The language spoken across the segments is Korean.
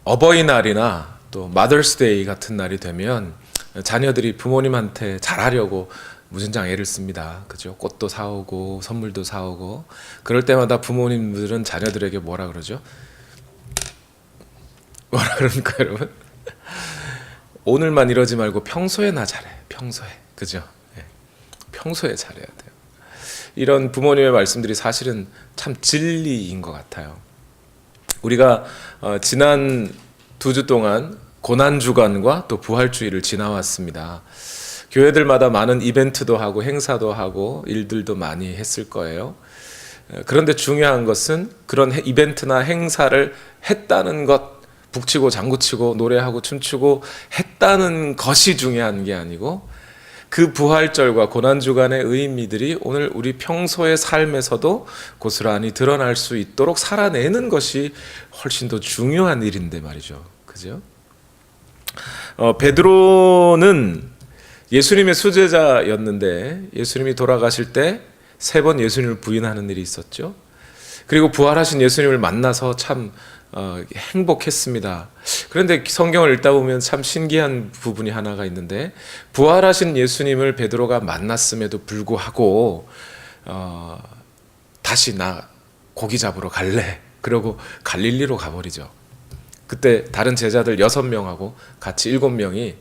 어버이날이나 또 마더스데이 같은 날이 되면 자녀들이 부모님한테 잘하려고 무진장 애를 씁니다. 그죠? 꽃도 사오고 선물도 사오고. 그럴 때마다 부모님들은 자녀들에게 뭐라 그러죠? 뭐라 그러니까 여러분? 오늘만 이러지 말고 평소에 나 잘해. 평소에. 그죠? 네. 평소에 잘해야 돼요. 이런 부모님의 말씀들이 사실은 참 진리인 것 같아요. 우리가 지난 2주 동안 고난주간과 또 부활주의를 지나왔습니다. 교회들마다 많은 이벤트도 하고 행사도 하고 일들도 많이 했을 거예요. 그런데 중요한 것은 그런 이벤트나 행사를 했다는 것, 북치고 장구치고 노래하고 춤추고 했다는 것이 중요한 게 아니고 그 부활절과 고난주간의 의미들이 오늘 우리 평소의 삶에서도 고스란히 드러날 수 있도록 살아내는 것이 훨씬 더 중요한 일인데 말이죠. 그죠? 베드로는 예수님의 수제자였는데 예수님이 돌아가실 때 3번 예수님을 부인하는 일이 있었죠. 그리고 부활하신 예수님을 만나서 참 행복했습니다. 그런데 성경을 읽다 보면 참 신기한 부분이 하나가 있는데 부활하신 예수님을 베드로가 만났음에도 불구하고 다시 나 고기 잡으러 갈래. 그러고 갈릴리로 가버리죠. 그때 다른 제자들 6명하고 같이 7명이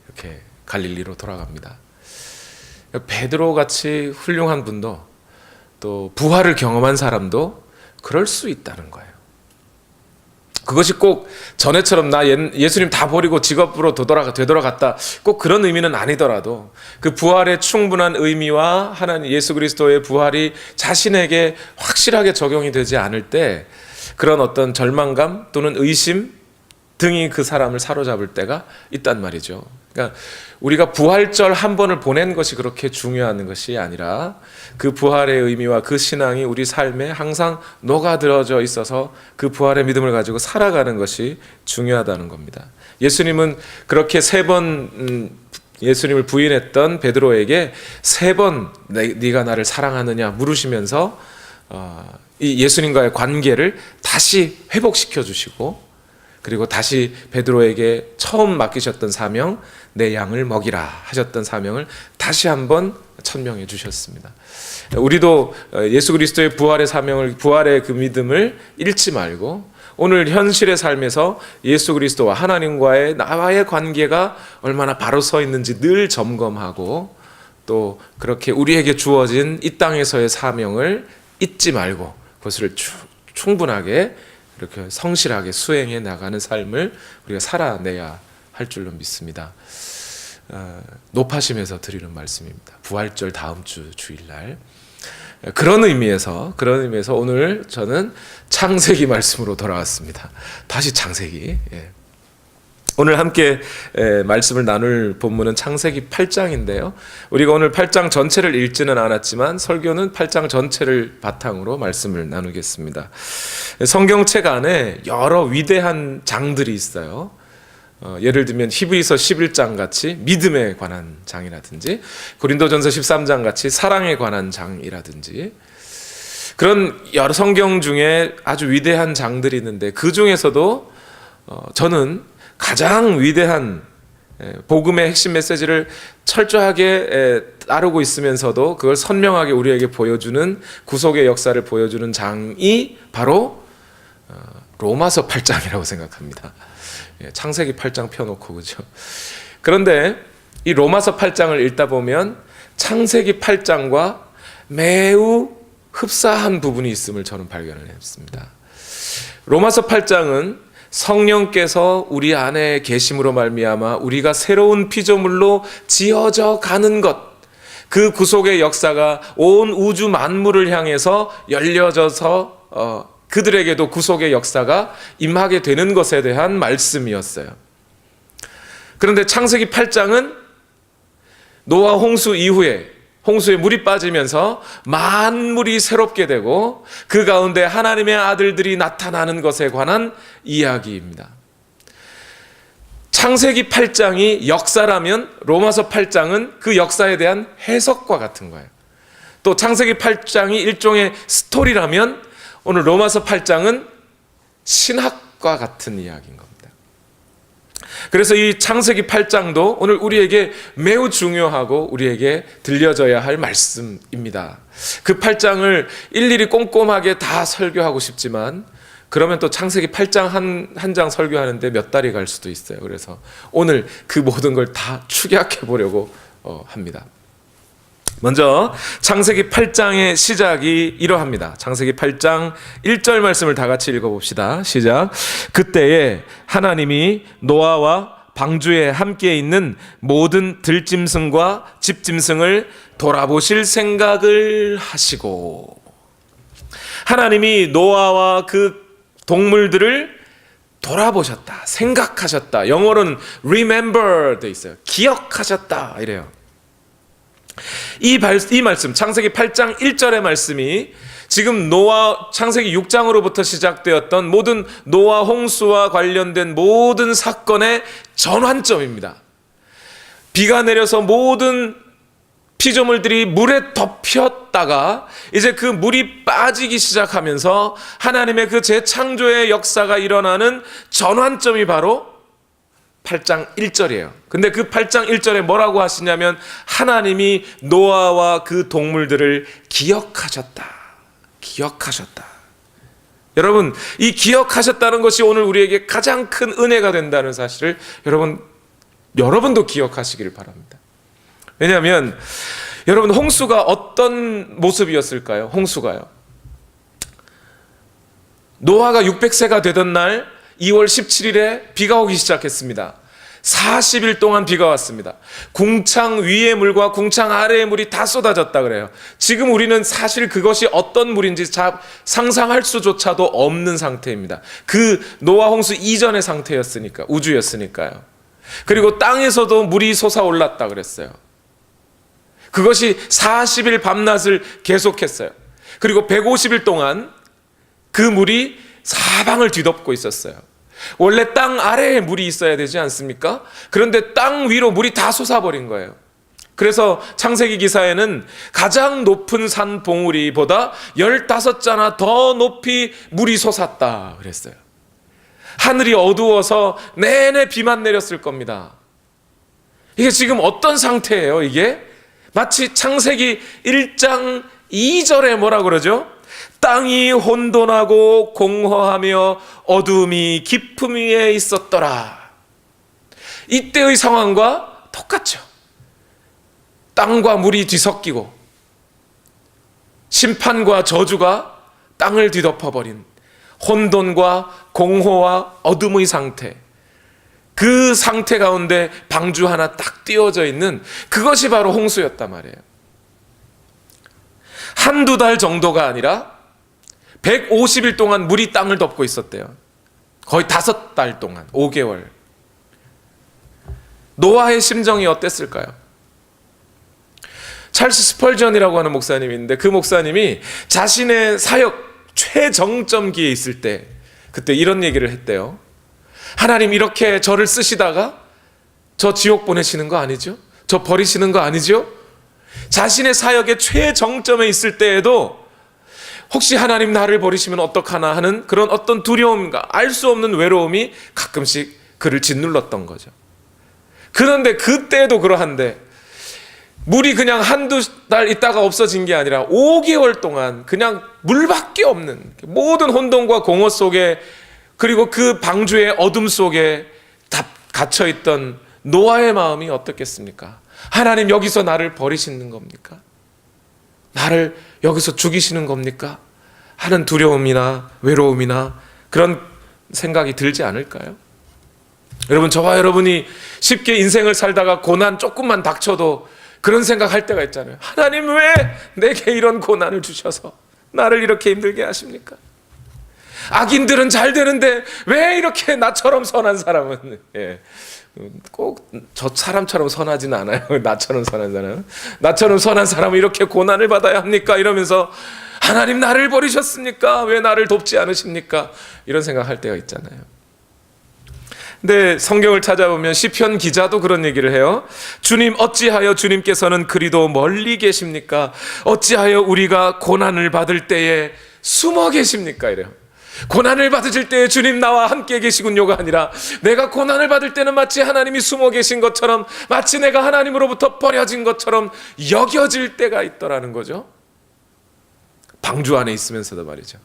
이렇게 갈릴리로 돌아갑니다. 베드로같이 훌륭한 분도 또 부활을 경험한 사람도 그럴 수 있다는 거예요. 그것이 꼭 전에처럼 나 예수님 다 버리고 직업으로 되돌아갔다 꼭 그런 의미는 아니더라도 그 부활의 충분한 의미와 하나님 예수 그리스도의 부활이 자신에게 확실하게 적용이 되지 않을 때 그런 어떤 절망감 또는 의심 등이 그 사람을 사로잡을 때가 있단 말이죠. 그러니까 우리가 부활절 한 번을 보낸 것이 그렇게 중요한 것이 아니라 그 부활의 의미와 그 신앙이 우리 삶에 항상 녹아들어져 있어서 그 부활의 믿음을 가지고 살아가는 것이 중요하다는 겁니다. 예수님은 그렇게 3번 예수님을 부인했던 베드로에게 3번 네가 나를 사랑하느냐 물으시면서 이 예수님과의 관계를 다시 회복시켜 주시고 그리고 다시 베드로에게 처음 맡기셨던 사명, 내 양을 먹이라 하셨던 사명을 다시 한번 천명해 주셨습니다. 우리도 예수 그리스도의 부활의 사명을, 부활의 그 믿음을 잃지 말고 오늘 현실의 삶에서 예수 그리스도와 하나님과의 나와의 관계가 얼마나 바로 서 있는지 늘 점검하고 또 그렇게 우리에게 주어진 이 땅에서의 사명을 잊지 말고 그것을 충분하게 이렇게 성실하게 수행해 나가는 삶을 우리가 살아내야 할 줄로 믿습니다. 높아심에서 드리는 말씀입니다. 부활절 다음 주 주일날 그런 의미에서 오늘 저는 창세기 말씀으로 돌아왔습니다. 다시 창세기. 오늘 함께 말씀을 나눌 본문은 창세기 8장인데요. 우리가 오늘 8장 전체를 읽지는 않았지만 설교는 8장 전체를 바탕으로 말씀을 나누겠습니다. 성경책 안에 여러 위대한 장들이 있어요. 예를 들면 히브리서 11장 같이 믿음에 관한 장이라든지 고린도전서 13장 같이 사랑에 관한 장이라든지 그런 여러 성경 중에 아주 위대한 장들이 있는데 그 중에서도 저는 가장 위대한 복음의 핵심 메시지를 철저하게 따르고 있으면서도 그걸 선명하게 우리에게 보여주는 구속의 역사를 보여주는 장이 바로 로마서 8장이라고 생각합니다. 창세기 8장 펴놓고 그죠. 그런데 이 로마서 8장을 읽다 보면 창세기 8장과 매우 흡사한 부분이 있음을 저는 발견을 했습니다. 로마서 8장은 성령께서 우리 안에 계심으로 말미암아 우리가 새로운 피조물로 지어져 가는 것, 그 구속의 역사가 온 우주 만물을 향해서 열려져서 그들에게도 구속의 역사가 임하게 되는 것에 대한 말씀이었어요. 그런데 창세기 8장은 노아 홍수 이후에 홍수에 물이 빠지면서 만물이 새롭게 되고 그 가운데 하나님의 아들들이 나타나는 것에 관한 이야기입니다. 창세기 8장이 역사라면 로마서 8장은 그 역사에 대한 해석과 같은 거예요. 또 창세기 8장이 일종의 스토리라면 오늘 로마서 8장은 신학과 같은 이야기인 겁니다. 그래서 이 창세기 8장도 오늘 우리에게 매우 중요하고 우리에게 들려져야 할 말씀입니다. 그 8장을 일일이 꼼꼼하게 다 설교하고 싶지만 그러면 또 창세기 8장 한 장 설교하는데 몇 달이 갈 수도 있어요. 그래서 오늘 그 모든 걸 다 축약해 보려고 합니다. 먼저 창세기 8장의 시작이 이러합니다. 창세기 8장 1절 말씀을 다 같이 읽어봅시다. 시작. 그때에 하나님이 노아와 방주에 함께 있는 모든 들짐승과 집짐승을 돌아보실 생각을 하시고, 하나님이 노아와 그 동물들을 돌아보셨다, 생각하셨다. 영어로는 remember 돼 있어요. 기억하셨다 이래요. 이 말씀 창세기 8장 1절의 말씀이 지금 창세기 6장으로부터 시작되었던 모든 노아 홍수와 관련된 모든 사건의 전환점입니다. 비가 내려서 모든 피조물들이 물에 덮였다가 이제 그 물이 빠지기 시작하면서 하나님의 그 재창조의 역사가 일어나는 전환점이 바로 8장 1절이에요. 근데 그 8장 1절에 뭐라고 하시냐면 하나님이 노아와 그 동물들을 기억하셨다. 여러분, 이 기억하셨다는 것이 오늘 우리에게 가장 큰 은혜가 된다는 사실을 여러분도 기억하시기를 바랍니다. 왜냐하면 여러분, 홍수가 어떤 모습이었을까요? 홍수가요, 노아가 600세가 되던 날 2월 17일에 비가 오기 시작했습니다. 40일 동안 비가 왔습니다. 궁창 위의 물과 궁창 아래의 물이 다 쏟아졌다 그래요. 지금 우리는 사실 그것이 어떤 물인지 상상할 수조차도 없는 상태입니다. 그 노아 홍수 이전의 상태였으니까, 우주였으니까요. 그리고 땅에서도 물이 솟아올랐다 그랬어요. 그것이 40일 밤낮을 계속했어요. 그리고 150일 동안 그 물이 사방을 뒤덮고 있었어요. 원래 땅 아래에 물이 있어야 되지 않습니까? 그런데 땅 위로 물이 다 솟아버린 거예요. 그래서 창세기 기사에는 가장 높은 산 봉우리보다 15자나 더 높이 물이 솟았다 그랬어요. 하늘이 어두워서 내내 비만 내렸을 겁니다. 이게 지금 어떤 상태예요? 이게 마치 창세기 1장 2절에 뭐라 그러죠? 땅이 혼돈하고 공허하며 어둠이 깊음 위에 있었더라. 이때의 상황과 똑같죠. 땅과 물이 뒤섞이고 심판과 저주가 땅을 뒤덮어버린 혼돈과 공허와 어둠의 상태, 그 상태 가운데 방주 하나 딱 띄워져 있는 그것이 바로 홍수였단 말이에요. 한두 달 정도가 아니라 150일 동안 물이 땅을 덮고 있었대요. 거의 5달 동안, 5개월. 노아의 심정이 어땠을까요? 찰스 스펄전이라고 하는 목사님이 있는데 그 목사님이 자신의 사역 최정점기에 있을 때 그때 이런 얘기를 했대요. 하나님 이렇게 저를 쓰시다가 저 지옥 보내시는 거 아니죠? 저 버리시는 거 아니죠? 자신의 사역의 최정점에 있을 때에도 혹시 하나님 나를 버리시면 어떡하나 하는 그런 어떤 두려움과 알 수 없는 외로움이 가끔씩 그를 짓눌렀던 거죠. 그런데 그때도 그러한데 물이 그냥 한두 달 있다가 없어진 게 아니라 5개월 동안 그냥 물밖에 없는 모든 혼돈과 공허 속에, 그리고 그 방주의 어둠 속에 갇혀있던 노아의 마음이 어떻겠습니까? 하나님 여기서 나를 버리시는 겁니까? 나를 여기서 죽이시는 겁니까? 하는 두려움이나 외로움이나 그런 생각이 들지 않을까요? 여러분, 저와 여러분이 쉽게 인생을 살다가 고난 조금만 닥쳐도 그런 생각할 때가 있잖아요. 하나님 왜 내게 이런 고난을 주셔서 나를 이렇게 힘들게 하십니까? 악인들은 잘 되는데 왜 이렇게 나처럼 선한 사람은, 꼭 저 사람처럼 선하지는 않아요. 나처럼 선한 사람, 나처럼 선한 사람은 이렇게 고난을 받아야 합니까? 이러면서 하나님 나를 버리셨습니까? 왜 나를 돕지 않으십니까? 이런 생각할 때가 있잖아요. 근데 성경을 찾아보면 시편 기자도 그런 얘기를 해요. 주님, 어찌하여 주님께서는 그리도 멀리 계십니까? 어찌하여 우리가 고난을 받을 때에 숨어 계십니까? 이래요. 고난을 받으실 때 주님 나와 함께 계시군요가 아니라 내가 고난을 받을 때는 마치 하나님이 숨어 계신 것처럼, 마치 내가 하나님으로부터 버려진 것처럼 여겨질 때가 있더라는 거죠. 방주 안에 있으면서도 말이죠.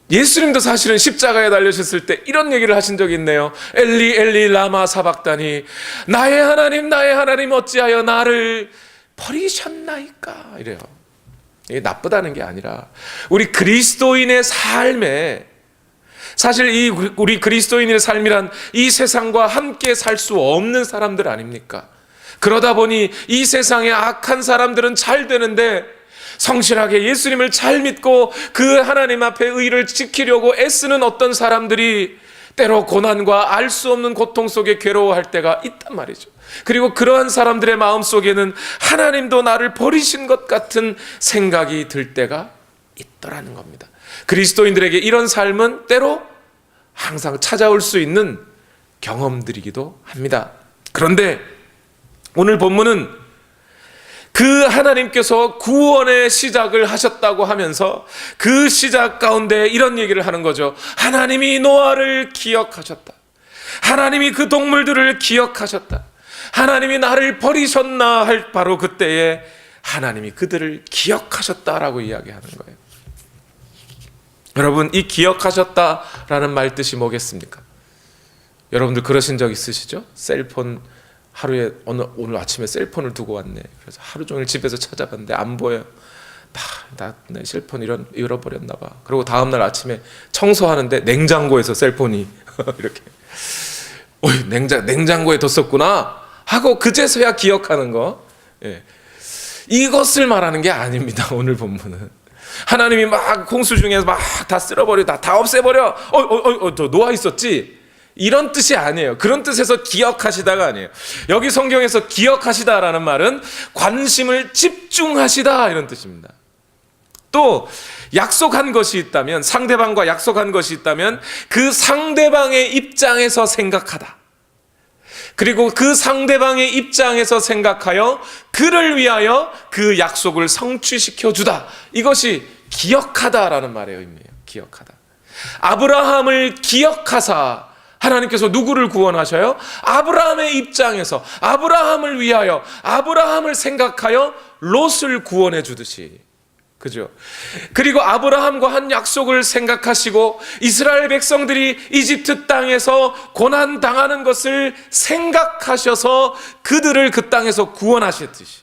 예수님도 사실은 십자가에 달려셨을 때 이런 얘기를 하신 적이 있네요. 엘리 엘리 라마 사박다니, 나의 하나님 어찌하여 나를 버리셨나이까, 이래요. 이게 나쁘다는 게 아니라 우리 그리스도인의 삶에, 사실 우리 그리스도인의 삶이란 이 세상과 함께 살 수 없는 사람들 아닙니까? 그러다 보니 이 세상의 악한 사람들은 잘 되는데 성실하게 예수님을 잘 믿고 그 하나님 앞에 의를 지키려고 애쓰는 어떤 사람들이 때로 고난과 알 수 없는 고통 속에 괴로워할 때가 있단 말이죠. 그리고 그러한 사람들의 마음속에는 하나님도 나를 버리신 것 같은 생각이 들 때가 있더라는 겁니다. 그리스도인들에게 이런 삶은 때로 항상 찾아올 수 있는 경험들이기도 합니다. 그런데 오늘 본문은 그 하나님께서 구원의 시작을 하셨다고 하면서 그 시작 가운데 이런 얘기를 하는 거죠. 하나님이 노아를 기억하셨다. 하나님이 그 동물들을 기억하셨다. 하나님이 나를 버리셨나 할 바로 그때에 하나님이 그들을 기억하셨다라고 이야기하는 거예요. 여러분, 이 기억하셨다라는 말 뜻이 뭐겠습니까? 여러분들 그러신 적 있으시죠? 셀폰 하루에 오늘 아침에 셀폰을 두고 왔네. 그래서 하루 종일 집에서 찾아봤는데 안 보여. 내 셀폰 잃어버렸나 봐. 그리고 다음 날 아침에 청소하는데 냉장고에서 셀폰이 이렇게 냉장고에 뒀었구나 하고 그제서야 기억하는 거. 예. 이것을 말하는 게 아닙니다. 오늘 본문은 하나님이 막 홍수 중에서 막 다 쓸어버려, 다 없애버려. 저 노아 있었지. 이런 뜻이 아니에요. 그런 뜻에서 기억하시다가 아니에요. 여기 성경에서 기억하시다라는 말은 관심을 집중하시다, 이런 뜻입니다. 또 약속한 것이 있다면, 상대방과 약속한 것이 있다면 그 상대방의 입장에서 생각하다. 그리고 그 상대방의 입장에서 생각하여 그를 위하여 그 약속을 성취시켜 주다. 이것이 기억하다라는 말의 의미예요. 기억하다. 아브라함을 기억하사 하나님께서 누구를 구원하셔요? 아브라함의 입장에서, 아브라함을 위하여, 아브라함을 생각하여 롯을 구원해 주듯이, 그죠? 그리고 아브라함과 한 약속을 생각하시고 이스라엘 백성들이 이집트 땅에서 고난 당하는 것을 생각하셔서 그들을 그 땅에서 구원하셨듯이,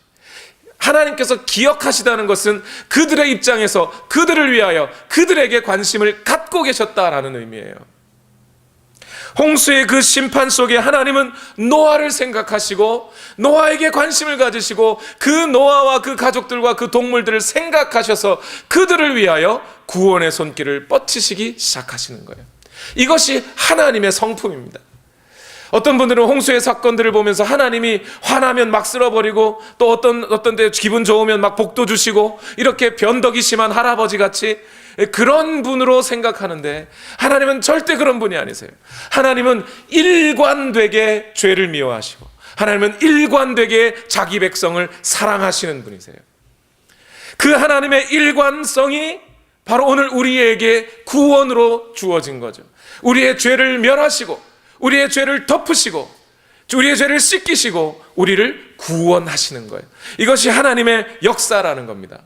하나님께서 기억하시다는 것은 그들의 입장에서 그들을 위하여 그들에게 관심을 갖고 계셨다라는 의미예요. 홍수의 그 심판 속에 하나님은 노아를 생각하시고 노아에게 관심을 가지시고 그 노아와 그 가족들과 그 동물들을 생각하셔서 그들을 위하여 구원의 손길을 뻗치시기 시작하시는 거예요. 이것이 하나님의 성품입니다. 어떤 분들은 홍수의 사건들을 보면서 하나님이 화나면 막 쓸어버리고 또 어떤 데 기분 좋으면 막 복도 주시고 이렇게 변덕이 심한 할아버지 같이 그런 분으로 생각하는데, 하나님은 절대 그런 분이 아니세요. 하나님은 일관되게 죄를 미워하시고 하나님은 일관되게 자기 백성을 사랑하시는 분이세요. 그 하나님의 일관성이 바로 오늘 우리에게 구원으로 주어진 거죠. 우리의 죄를 멸하시고 우리의 죄를 덮으시고 우리의 죄를 씻기시고 우리를 구원하시는 거예요. 이것이 하나님의 역사라는 겁니다.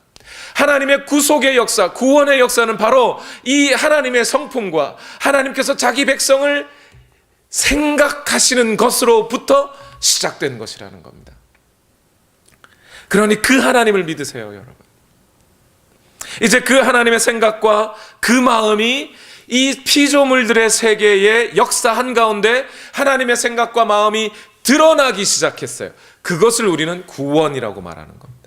하나님의 구속의 역사, 구원의 역사는 바로 이 하나님의 성품과 하나님께서 자기 백성을 생각하시는 것으로부터 시작된 것이라는 겁니다. 그러니 그 하나님을 믿으세요, 여러분. 이제 그 하나님의 생각과 그 마음이 이 피조물들의 세계의 역사 한가운데 하나님의 생각과 마음이 드러나기 시작했어요. 그것을 우리는 구원이라고 말하는 겁니다.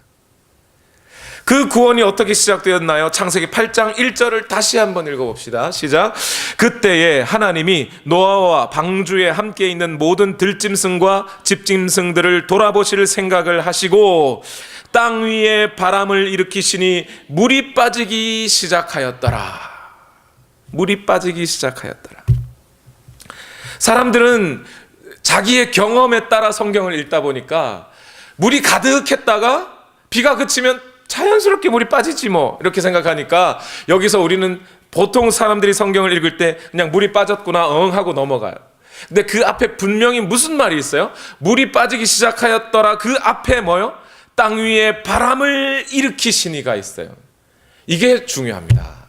그 구원이 어떻게 시작되었나요? 창세기 8장 1절을 다시 한번 읽어봅시다. 시작. 그때에 하나님이 노아와 방주에 함께 있는 모든 들짐승과 집짐승들을 돌아보실 생각을 하시고 땅 위에 바람을 일으키시니 물이 빠지기 시작하였더라. 물이 빠지기 시작하였더라. 사람들은 자기의 경험에 따라 성경을 읽다 보니까 물이 가득했다가 비가 그치면 자연스럽게 물이 빠지지 뭐 이렇게 생각하니까 여기서 우리는 보통 사람들이 성경을 읽을 때 그냥 물이 빠졌구나 응 하고 넘어가요. 근데 그 앞에 분명히 무슨 말이 있어요? 물이 빠지기 시작하였더라. 그 앞에 뭐요? 땅 위에 바람을 일으키시니가 있어요. 이게 중요합니다.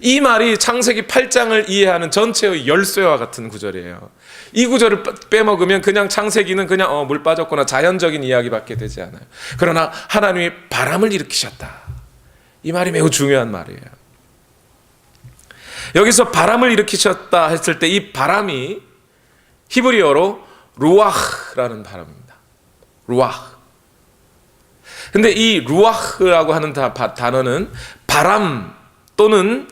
이 말이 창세기 8장을 이해하는 전체의 열쇠와 같은 구절이에요. 이 구절을 빼먹으면 그냥 창세기는 그냥 물 빠졌구나 자연적인 이야기밖에 되지 않아요. 그러나 하나님이 바람을 일으키셨다. 이 말이 매우 중요한 말이에요. 여기서 바람을 일으키셨다 했을 때 이 바람이 히브리어로 루아흐라는 바람입니다. 루아흐. 근데 이 루아흐라고 하는 단어는 바람 또는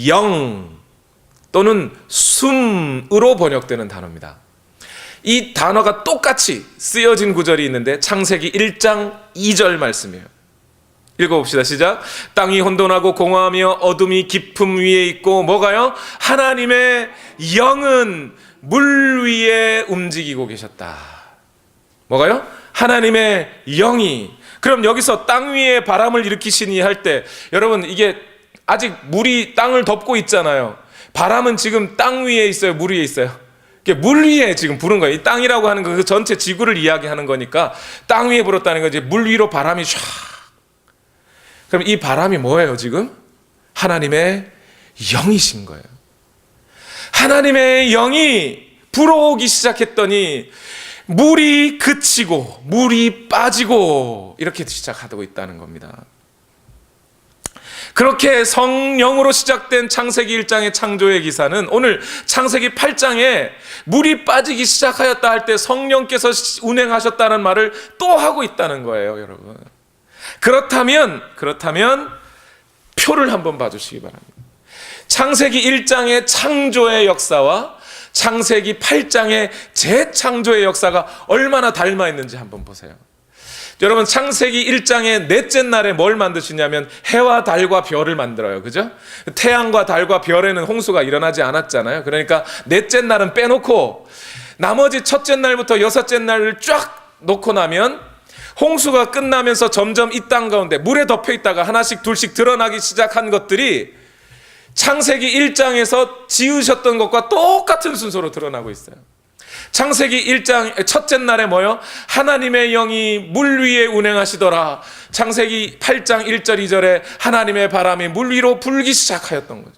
영 또는 숨으로 번역되는 단어입니다. 이 단어가 똑같이 쓰여진 구절이 있는데 창세기 1장 2절 말씀이에요. 읽어봅시다. 시작. 땅이 혼돈하고 공허하며 어둠이 깊음 위에 있고 뭐가요? 하나님의 영은 물 위에 움직이고 계셨다. 뭐가요? 하나님의 영이. 그럼 여기서 땅 위에 바람을 일으키시니 할 때 여러분 이게 아직 물이 땅을 덮고 있잖아요. 바람은 지금 땅 위에 있어요? 물 위에 있어요? 물 위에 지금 부른 거예요. 이 땅이라고 하는 거 그 전체 지구를 이야기하는 거니까 땅 위에 불었다는 거지. 물 위로 바람이 쫙. 그럼 이 바람이 뭐예요 지금? 하나님의 영이신 거예요. 하나님의 영이 불어오기 시작했더니 물이 그치고 물이 빠지고 이렇게 시작하고 있다는 겁니다. 그렇게 성령으로 시작된 창세기 1장의 창조의 기사는 오늘 창세기 8장에 물이 빠지기 시작하였다 할 때 성령께서 운행하셨다는 말을 또 하고 있다는 거예요, 여러분. 그렇다면 표를 한번 봐주시기 바랍니다. 창세기 1장의 창조의 역사와 창세기 8장의 재창조의 역사가 얼마나 닮아 있는지 한번 보세요. 여러분 창세기 1장의 넷째 날에 뭘 만드시냐면 해와 달과 별을 만들어요. 그죠? 태양과 달과 별에는 홍수가 일어나지 않았잖아요. 그러니까 넷째 날은 빼놓고 나머지 첫째 날부터 여섯째 날을 쫙 놓고 나면 홍수가 끝나면서 점점 이 땅 가운데 물에 덮여 있다가 하나씩 둘씩 드러나기 시작한 것들이 창세기 1장에서 지으셨던 것과 똑같은 순서로 드러나고 있어요. 창세기 1장 첫째 날에 뭐요? 하나님의 영이 물 위에 운행하시더라. 창세기 8장 1절 2절에 하나님의 바람이 물 위로 불기 시작하였던 거죠.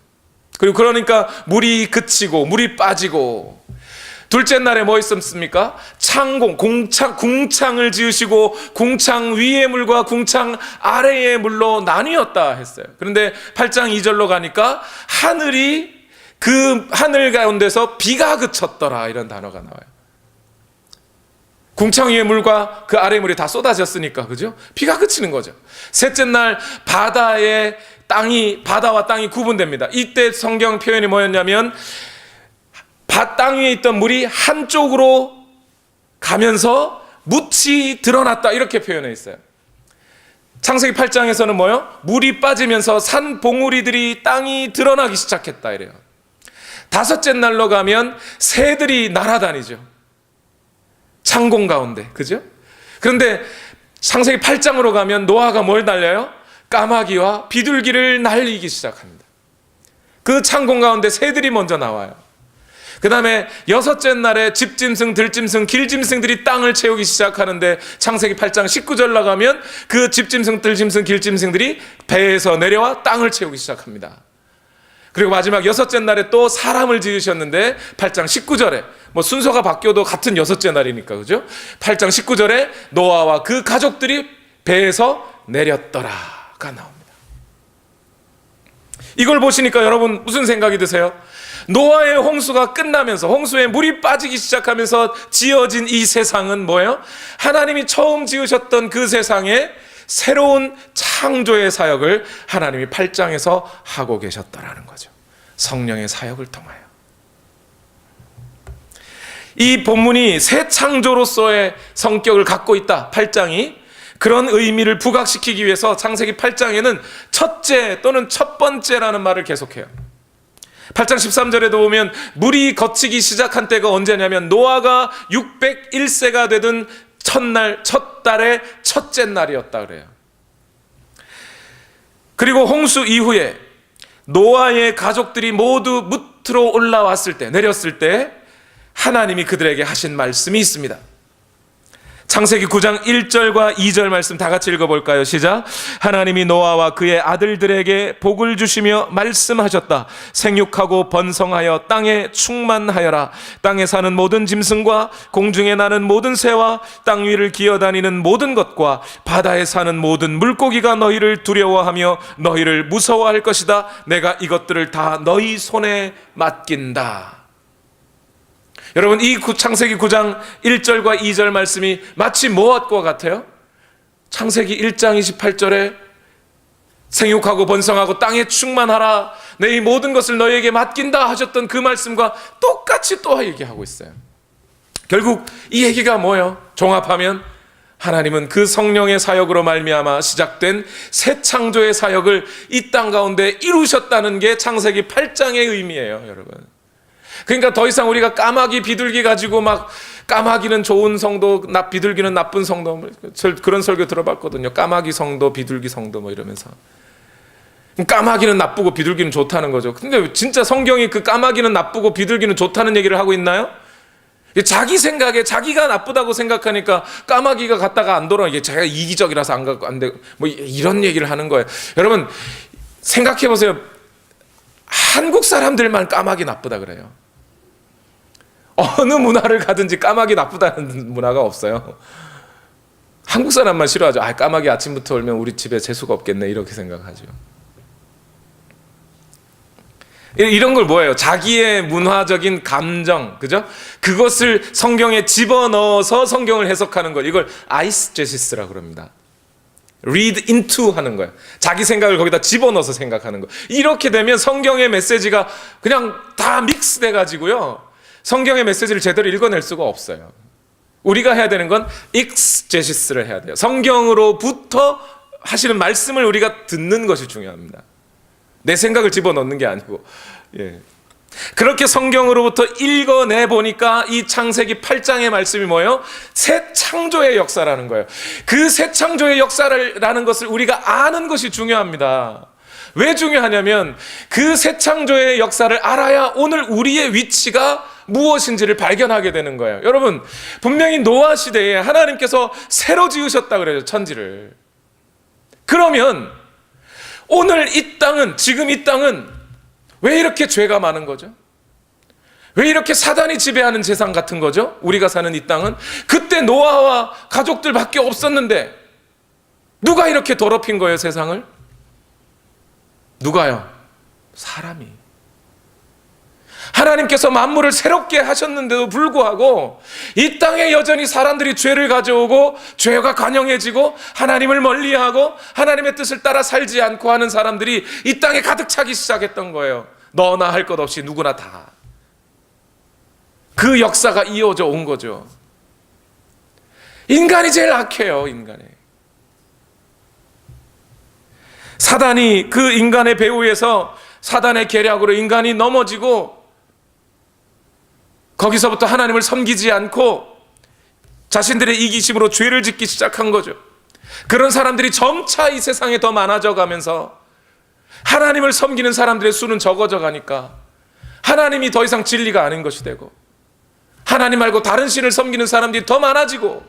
그리고 그러니까 물이 그치고 물이 빠지고, 둘째 날에 뭐 있었습니까? 궁창을 지으시고 궁창 위의 물과 궁창 아래의 물로 나뉘었다 했어요. 그런데 8장 2절로 가니까 그 하늘 가운데서 비가 그쳤더라 이런 단어가 나와요. 궁창 위의 물과 그 아래의 물이 다 쏟아졌으니까 그죠? 비가 그치는 거죠. 셋째 날 바다와 땅이 구분됩니다. 이때 성경 표현이 뭐였냐면 땅 위에 있던 물이 한쪽으로 가면서 묻이 드러났다 이렇게 표현해 있어요. 창세기 8장에서는 뭐요? 물이 빠지면서 산 봉우리들이 땅이 드러나기 시작했다 이래요. 다섯째 날로 가면 새들이 날아다니죠. 창공 가운데, 그죠? 그런데 창세기 8장으로 가면 노아가 뭘 날려요? 까마귀와 비둘기를 날리기 시작합니다. 그 창공 가운데 새들이 먼저 나와요. 그 다음에 여섯째 날에 집짐승, 들짐승, 길짐승들이 땅을 채우기 시작하는데 창세기 8장 19절 나가면 그 집짐승, 들짐승, 길짐승들이 배에서 내려와 땅을 채우기 시작합니다. 그리고 마지막 여섯째 날에 또 사람을 지으셨는데 8장 19절에 뭐 순서가 바뀌어도 같은 여섯째 날이니까 그죠? 8장 19절에 노아와 그 가족들이 배에서 내렸더라가 나옵니다. 이걸 보시니까 여러분 무슨 생각이 드세요? 노아의 홍수가 끝나면서 홍수에 물이 빠지기 시작하면서 지어진 이 세상은 뭐예요? 하나님이 처음 지으셨던 그 세상에 새로운 창조의 사역을 하나님이 8장에서 하고 계셨다라는 거죠. 성령의 사역을 통하여. 이 본문이 새 창조로서의 성격을 갖고 있다. 8장이 그런 의미를 부각시키기 위해서 창세기 8장에는 첫째 또는 첫 번째라는 말을 계속해요. 8장 13절에도 보면 물이 거치기 시작한 때가 언제냐면 노아가 601세가 되던 첫 달의 첫째 날이었다 그래요. 그리고 홍수 이후에 노아의 가족들이 모두 무트로 올라왔을 때, 내렸을 때 하나님이 그들에게 하신 말씀이 있습니다. 창세기 9장 1절과 2절 말씀 다 같이 읽어볼까요? 시작. 하나님이 노아와 그의 아들들에게 복을 주시며 말씀하셨다. 생육하고 번성하여 땅에 충만하여라. 땅에 사는 모든 짐승과 공중에 나는 모든 새와 땅 위를 기어다니는 모든 것과 바다에 사는 모든 물고기가 너희를 두려워하며 너희를 무서워할 것이다. 내가 이것들을 다 너희 손에 맡긴다. 여러분, 이 창세기 9장 1절과 2절 말씀이 마치 무엇과 같아요? 창세기 1장 28절에 생육하고 번성하고 땅에 충만하라, 내 이 모든 것을 너희에게 맡긴다 하셨던 그 말씀과 똑같이 또 얘기하고 있어요. 결국 이 얘기가 뭐예요? 종합하면 하나님은 그 성령의 사역으로 말미암아 시작된 새 창조의 사역을 이 땅 가운데 이루셨다는 게 창세기 8장의 의미예요, 여러분. 그러니까 더 이상 우리가 까마귀, 비둘기 가지고 막 까마귀는 좋은 성도, 비둘기는 나쁜 성도, 그런 설교 들어봤거든요. 까마귀 성도, 비둘기 성도 뭐 이러면서. 까마귀는 나쁘고 비둘기는 좋다는 거죠. 근데 진짜 성경이 그 까마귀는 나쁘고 비둘기는 좋다는 얘기를 하고 있나요? 자기 생각에 자기가 나쁘다고 생각하니까 까마귀가 갔다가 안 돌아. 이게 자기가 이기적이라서 안 되고 뭐 이런 얘기를 하는 거예요. 여러분 생각해 보세요. 한국 사람들만 까마귀 나쁘다 그래요. 어느 문화를 가든지 까마귀 나쁘다는 문화가 없어요. 한국 사람만 싫어하죠. 아, 까마귀 아침부터 울면 우리 집에 재수가 없겠네, 이렇게 생각하죠. 이런 걸 뭐예요? 자기의 문화적인 감정, 그죠? 그것을 성경에 집어넣어서 성경을 해석하는 것, 이걸 아이스제시스라고 그럽니다. read into 하는 거예요. 자기 생각을 거기다 집어넣어서 생각하는 거. 이렇게 되면 성경의 메시지가 그냥 다 믹스돼 가지고요, 성경의 메시지를 제대로 읽어낼 수가 없어요. 우리가 해야 되는 건 익스제시스를 해야 돼요. 성경으로부터 하시는 말씀을 우리가 듣는 것이 중요합니다. 내 생각을 집어넣는 게 아니고. 예. 그렇게 성경으로부터 읽어내 보니까 이 창세기 8장의 말씀이 뭐예요? 새 창조의 역사라는 거예요. 그 새 창조의 역사라는 것을 우리가 아는 것이 중요합니다. 왜 중요하냐면 그 새 창조의 역사를 알아야 오늘 우리의 위치가 무엇인지를 발견하게 되는 거예요. 여러분, 분명히 노아 시대에 하나님께서 새로 지으셨다 그래요, 천지를. 그러면 오늘 이 땅은, 지금 이 땅은 왜 이렇게 죄가 많은 거죠? 왜 이렇게 사단이 지배하는 세상 같은 거죠? 우리가 사는 이 땅은. 그때 노아와 가족들밖에 없었는데 누가 이렇게 더럽힌 거예요, 세상을? 누가요? 사람이. 하나님께서 만물을 새롭게 하셨는데도 불구하고 이 땅에 여전히 사람들이 죄를 가져오고 죄가 관영해지고 하나님을 멀리하고 하나님의 뜻을 따라 살지 않고 하는 사람들이 이 땅에 가득 차기 시작했던 거예요. 너나 할 것 없이 누구나 다. 그 역사가 이어져 온 거죠. 인간이 제일 악해요, 인간이. 사단이 그 인간의 배후에서 사단의 계략으로 인간이 넘어지고 거기서부터 하나님을 섬기지 않고 자신들의 이기심으로 죄를 짓기 시작한 거죠. 그런 사람들이 점차 이 세상에 더 많아져 가면서 하나님을 섬기는 사람들의 수는 적어져 가니까 하나님이 더 이상 진리가 아닌 것이 되고 하나님 말고 다른 신을 섬기는 사람들이 더 많아지고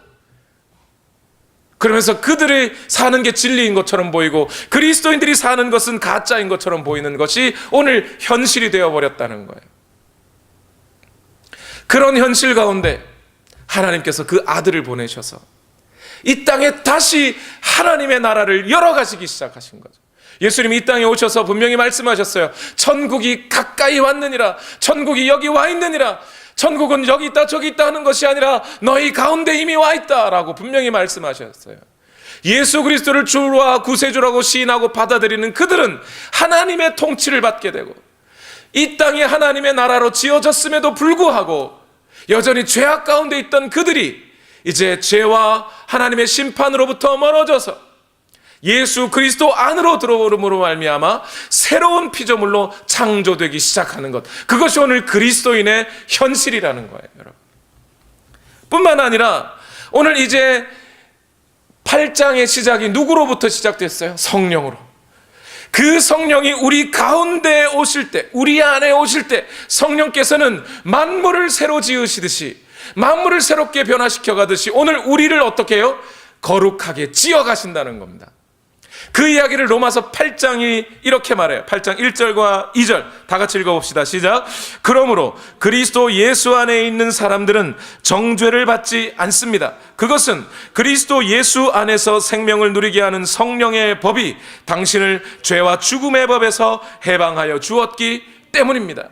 그러면서 그들이 사는 게 진리인 것처럼 보이고 그리스도인들이 사는 것은 가짜인 것처럼 보이는 것이 오늘 현실이 되어버렸다는 거예요. 그런 현실 가운데 하나님께서 그 아들을 보내셔서 이 땅에 다시 하나님의 나라를 열어가시기 시작하신 거죠. 예수님이 이 땅에 오셔서 분명히 말씀하셨어요. 천국이 가까이 왔느니라. 천국이 여기 와 있느니라. 천국은 여기 있다 저기 있다 하는 것이 아니라 너희 가운데 이미 와 있다라고 분명히 말씀하셨어요. 예수 그리스도를 주와 구세주라고 시인하고 받아들이는 그들은 하나님의 통치를 받게 되고 이 땅이 하나님의 나라로 지어졌음에도 불구하고 여전히 죄악 가운데 있던 그들이 이제 죄와 하나님의 심판으로부터 멀어져서 예수 그리스도 안으로 들어오므로 말미암아 새로운 피조물로 창조되기 시작하는 것, 그것이 오늘 그리스도인의 현실이라는 거예요, 여러분. 뿐만 아니라 오늘 이제 8장의 시작이 누구로부터 시작됐어요? 성령으로. 그 성령이 우리 가운데 오실 때, 우리 안에 오실 때 성령께서는 만물을 새로 지으시듯이, 만물을 새롭게 변화시켜 가듯이 오늘 우리를 어떻게 해요? 거룩하게 지어 가신다는 겁니다. 그 이야기를 로마서 8장이 이렇게 말해요. 8장 1절과 2절 다 같이 읽어봅시다. 시작. 그러므로 그리스도 예수 안에 있는 사람들은 정죄를 받지 않습니다. 그것은 그리스도 예수 안에서 생명을 누리게 하는 성령의 법이 당신을 죄와 죽음의 법에서 해방하여 주었기 때문입니다.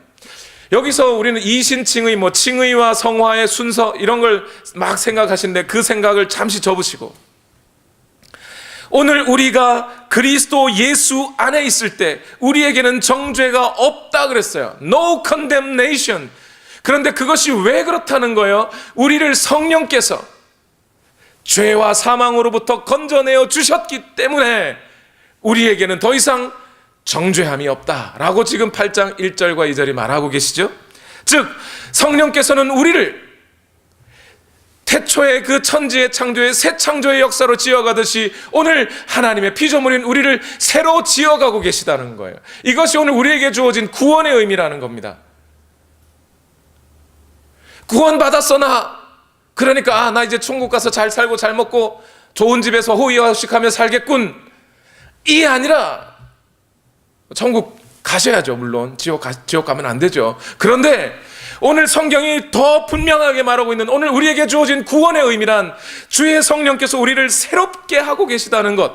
여기서 우리는 이신칭의, 칭의와 성화의 순서 이런 걸 막 생각하시는데 그 생각을 잠시 접으시고, 오늘 우리가 그리스도 예수 안에 있을 때 우리에게는 정죄가 없다 그랬어요. No condemnation. 그런데 그것이 왜 그렇다는 거예요? 우리를 성령께서 죄와 사망으로부터 건져내어 주셨기 때문에 우리에게는 더 이상 정죄함이 없다라고 지금 8장 1절과 2절이 말하고 계시죠. 즉 성령께서는 우리를 태초의 그 천지의 창조의 새 창조의 역사로 지어가듯이 오늘 하나님의 피조물인 우리를 새로 지어가고 계시다는 거예요. 이것이 오늘 우리에게 주어진 구원의 의미라는 겁니다. 구원받았어 나. 그러니까 나 이제 천국 가서 잘 살고 잘 먹고 좋은 집에서 호의호식하며 살겠군, 이 아니라 천국 가셔야죠. 물론 지옥 가면 안 되죠. 그런데 오늘 성경이 더 분명하게 말하고 있는 오늘 우리에게 주어진 구원의 의미란 주의 성령께서 우리를 새롭게 하고 계시다는 것,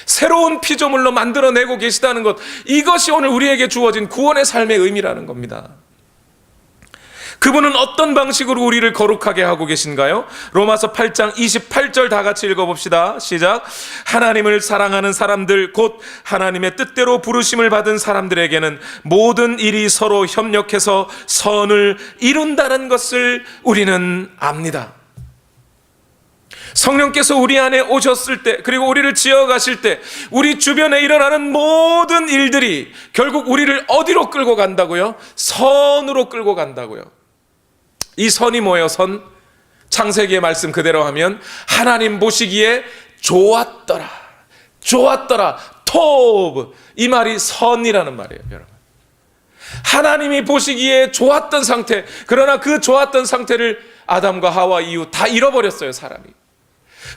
새로운 피조물로 만들어내고 계시다는 것, 이것이 오늘 우리에게 주어진 구원의 삶의 의미라는 겁니다. 그분은 어떤 방식으로 우리를 거룩하게 하고 계신가요? 로마서 8장 28절 다 같이 읽어봅시다. 시작. 하나님을 사랑하는 사람들, 곧 하나님의 뜻대로 부르심을 받은 사람들에게는 모든 일이 서로 협력해서 선을 이룬다는 것을 우리는 압니다. 성령께서 우리 안에 오셨을 때, 그리고 우리를 지어가실 때 우리 주변에 일어나는 모든 일들이 결국 우리를 어디로 끌고 간다고요? 선으로 끌고 간다고요. 이 선이 뭐예요? 선? 창세기의 말씀 그대로 하면 하나님 보시기에 좋았더라, 좋았더라, 토브, 이 말이 선이라는 말이에요. 여러분, 하나님이 보시기에 좋았던 상태, 그러나 그 좋았던 상태를 아담과 하와 이후 다 잃어버렸어요, 사람이.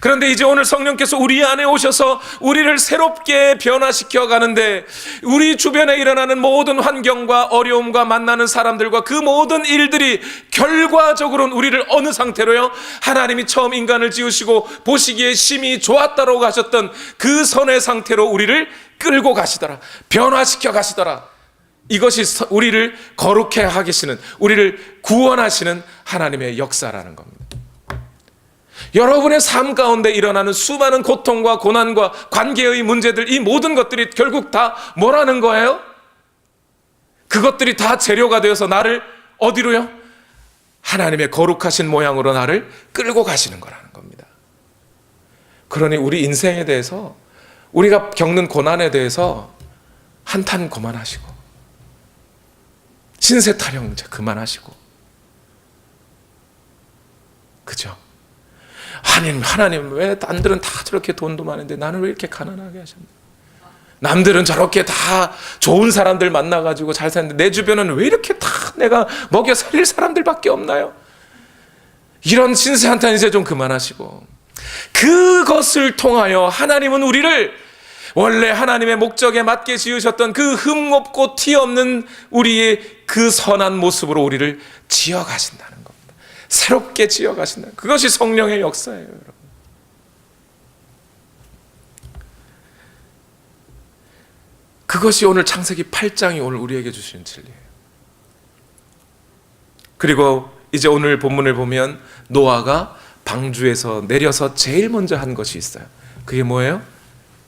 그런데 이제 오늘 성령께서 우리 안에 오셔서 우리를 새롭게 변화시켜 가는데, 우리 주변에 일어나는 모든 환경과 어려움과 만나는 사람들과 그 모든 일들이 결과적으로는 우리를 어느 상태로요? 하나님이 처음 인간을 지으시고 보시기에 심히 좋았다라고 하셨던 그 선의 상태로 우리를 끌고 가시더라, 변화시켜 가시더라. 이것이 우리를 거룩해 하시는, 우리를 구원하시는 하나님의 역사라는 겁니다. 여러분의 삶 가운데 일어나는 수많은 고통과 고난과 관계의 문제들, 이 모든 것들이 결국 다 뭐라는 거예요? 그것들이 다 재료가 되어서 나를 어디로요? 하나님의 거룩하신 모양으로 나를 끌고 가시는 거라는 겁니다. 그러니 우리 인생에 대해서, 우리가 겪는 고난에 대해서 한탄 그만하시고, 신세 타령 이제 그만하시고, 그죠? 하나님 왜 남들은 다 저렇게 돈도 많은데 나는 왜 이렇게 가난하게 하셨나? 남들은 저렇게 다 좋은 사람들 만나가지고 잘 사는데 내 주변은 왜 이렇게 다 내가 먹여 살릴 사람들밖에 없나요? 이런 신세 한탄 이제 좀 그만하시고, 그것을 통하여 하나님은 우리를 원래 하나님의 목적에 맞게 지으셨던 그 흠없고 티 없는 우리의 그 선한 모습으로 우리를 지어가신다는 겁니다. 새롭게 지어가신다. 그것이 성령의 역사예요, 여러분. 그것이 오늘 창세기 8장이 오늘 우리에게 주시는 진리예요. 그리고 이제 오늘 본문을 보면 노아가 방주에서 내려서 제일 먼저 한 것이 있어요. 그게 뭐예요?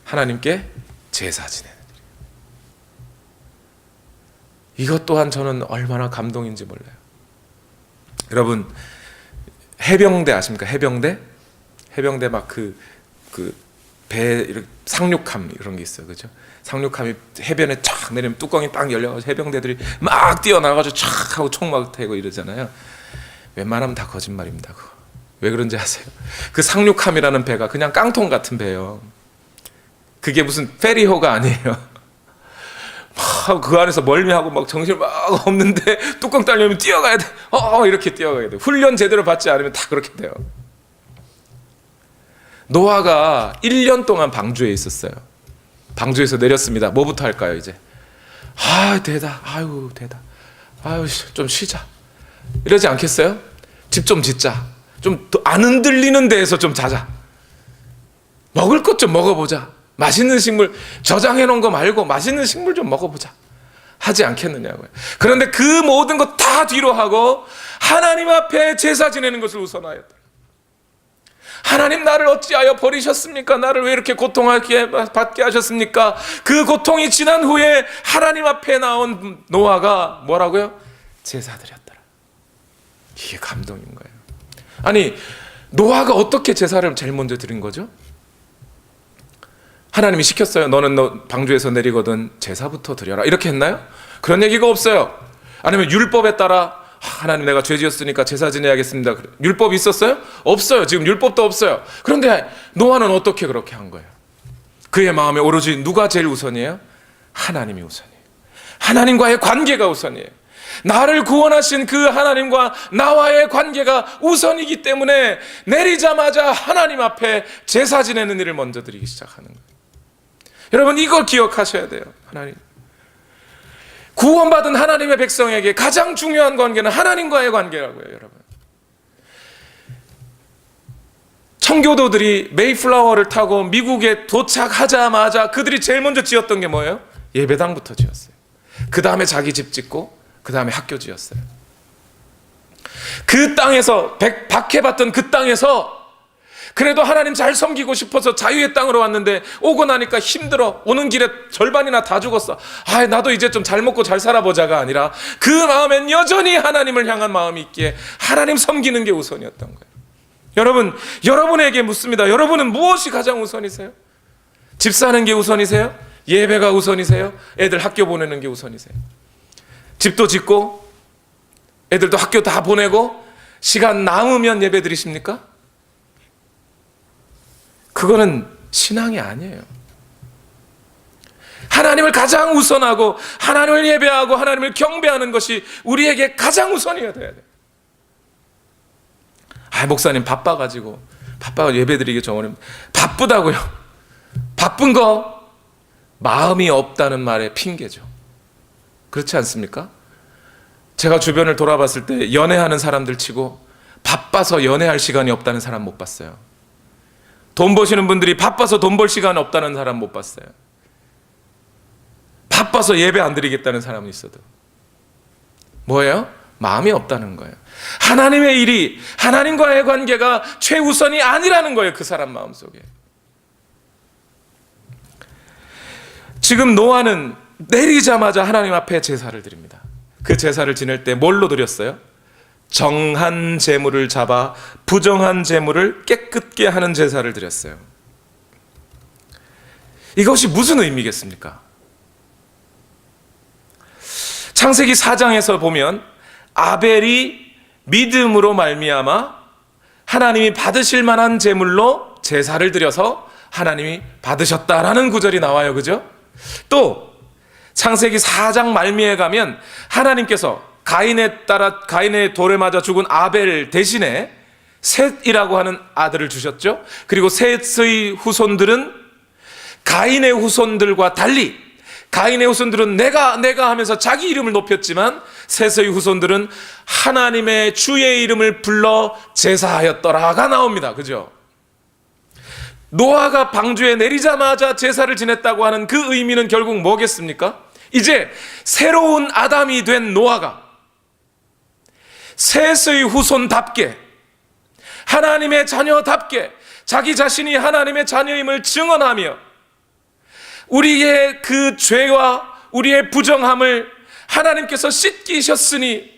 하나님께 제사 지내는 일이에요. 이것 또한 저는 얼마나 감동인지 몰라요. 여러분, 해병대 아십니까? 해병대 막 배 상륙함 이런 게 있어요, 그죠? 상륙함이 해변에 쫙 내리면 뚜껑이 빵 열려가지고 해병대들이 막 뛰어나가지고 쫙 하고 총 막 대고 이러잖아요. 웬만하면 다 거짓말입니다. 그거. 왜 그런지 아세요? 그 상륙함이라는 배가 그냥 깡통 같은 배예요. 그게 무슨 페리호가 아니에요. 그 안에서 멀미하고 막 정신 막 없는데 뚜껑 따려면 뛰어가야 돼. 이렇게 뛰어가야 돼. 훈련 제대로 받지 않으면 다 그렇게 돼요. 노아가 1년 동안 방주에 있었어요. 방주에서 내렸습니다. 뭐부터 할까요, 이제? 대다. 좀 쉬자. 이러지 않겠어요? 집 좀 짓자. 좀 안 흔들리는 데에서 좀 자자. 먹을 것 좀 먹어보자. 맛있는 식물, 저장해 놓은 거 말고 맛있는 식물 좀 먹어보자. 하지 않겠느냐고요. 그런데 그 모든 것 다 뒤로 하고 하나님 앞에 제사 지내는 것을 우선하였다. 하나님, 나를 어찌하여 버리셨습니까? 나를 왜 이렇게 고통하게 받게 하셨습니까? 그 고통이 지난 후에 하나님 앞에 나온 노아가 뭐라고요? 제사 드렸더라. 이게 감동인 거예요. 아니, 노아가 어떻게 제사를 제일 먼저 드린 거죠? 하나님이 시켰어요. 너는 너 방주에서 내리거든 제사부터 드려라. 이렇게 했나요? 그런 얘기가 없어요. 아니면 율법에 따라 하나님, 내가 죄 지었으니까 제사 지내야겠습니다. 율법이 있었어요? 없어요. 지금 율법도 없어요. 그런데 노아는 어떻게 그렇게 한 거예요? 그의 마음에 오로지 누가 제일 우선이에요? 하나님이 우선이에요. 하나님과의 관계가 우선이에요. 나를 구원하신 그 하나님과 나와의 관계가 우선이기 때문에 내리자마자 하나님 앞에 제사 지내는 일을 먼저 드리기 시작하는 거예요. 여러분, 이걸 기억하셔야 돼요. 하나님, 구원받은 하나님의 백성에게 가장 중요한 관계는 하나님과의 관계라고요. 여러분, 청교도들이 메이플라워를 타고 미국에 도착하자마자 그들이 제일 먼저 지었던 게 뭐예요? 예배당부터 지었어요. 그 다음에 자기 집 짓고 그 다음에 학교 지었어요. 그 땅에서 박해받던 그 땅에서 그래도 하나님 잘 섬기고 싶어서 자유의 땅으로 왔는데 오고 나니까 힘들어. 오는 길에 절반이나 다 죽었어. 나도 이제 좀 잘 먹고 잘 살아보자가 아니라 그 마음엔 여전히 하나님을 향한 마음이 있기에 하나님 섬기는 게 우선이었던 거예요. 여러분, 여러분에게 묻습니다. 여러분은 무엇이 가장 우선이세요? 집 사는 게 우선이세요? 예배가 우선이세요? 애들 학교 보내는 게 우선이세요? 집도 짓고 애들도 학교 다 보내고 시간 남으면 예배 드리십니까? 그거는 신앙이 아니에요. 하나님을 가장 우선하고 하나님을 예배하고 하나님을 경배하는 것이 우리에게 가장 우선이어야 돼요. 목사님 바빠가지고 예배 드리기 좀 어렵습니다. 바쁘다고요? 바쁜 거 마음이 없다는 말의 핑계죠. 그렇지 않습니까? 제가 주변을 돌아봤을 때 연애하는 사람들 치고 바빠서 연애할 시간이 없다는 사람 못 봤어요. 돈 버시는 분들이 바빠서 돈 벌 시간 없다는 사람 못 봤어요. 바빠서 예배 안 드리겠다는 사람은 있어도 뭐예요? 마음이 없다는 거예요. 하나님의 일이, 하나님과의 관계가 최우선이 아니라는 거예요. 그 사람 마음속에. 지금 노아는 내리자마자 하나님 앞에 제사를 드립니다. 그 제사를 지낼 때 뭘로 드렸어요? 정한 제물을 잡아 부정한 제물을 깨끗게 하는 제사를 드렸어요. 이것이 무슨 의미겠습니까? 창세기 4장에서 보면 아벨이 믿음으로 말미암아 하나님이 받으실 만한 제물로 제사를 드려서 하나님이 받으셨다라는 구절이 나와요. 그죠? 또 창세기 4장 말미에 가면 하나님께서 가인의 돌에 맞아 죽은 아벨 대신에 셋이라고 하는 아들을 주셨죠. 그리고 셋의 후손들은 가인의 후손들과 달리 가인의 후손들은 내가 하면서 자기 이름을 높였지만 셋의 후손들은 하나님의 주의 이름을 불러 제사하였더라가 나옵니다. 그죠? 노아가 방주에 내리자마자 제사를 지냈다고 하는 그 의미는 결국 뭐겠습니까? 이제 새로운 아담이 된 노아가 셋의 후손답게 하나님의 자녀답게 자기 자신이 하나님의 자녀임을 증언하며 우리의 그 죄와 우리의 부정함을 하나님께서 씻기셨으니